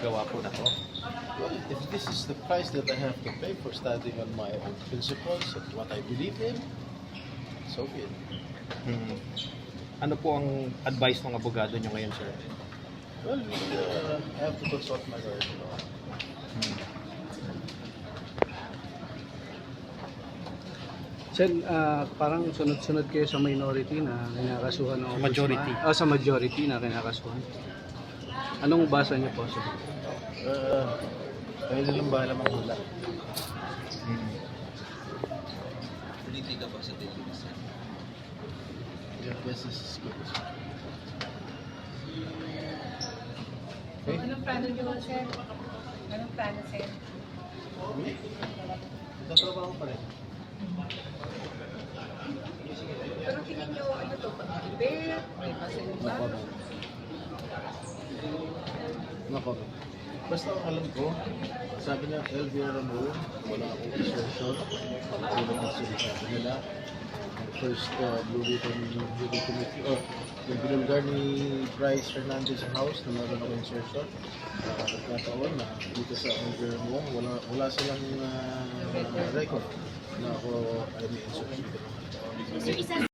gawa po na to. Well, if this is the price that I have to pay for standing on my own principles and what I believe in, so be it. Hmm. Ano po ang advice ng abogado nyo ngayon, sir? Well, I have to consult my lawyer. Sen, parang sunod-sunod kayo sa minority na kinakasuhan ng Majority. Sa majority na kinakasuhan. Anong basa niyo po sa Kaya nilang bahala manghula. Politika pa sa Philippines. Yeah, this is good. Okay? Anong plano niyo, sir? Anong plano, sir? Nagtatrabaho pa rin. Pero tingin niyo, ano to, pag-ibig, may pasilba? Nako. Basta ang alam ko, sabi ng LV Ramon, wala akong insertion. Tulad ng sinasabi nila. Ang first Blue Ribbon Committee, yung binulgar ni Bryce Fernandez sa House na meron akong insertion. Nagkataon na dito sa LV Ramon, wala silang record na ako ay may insertion.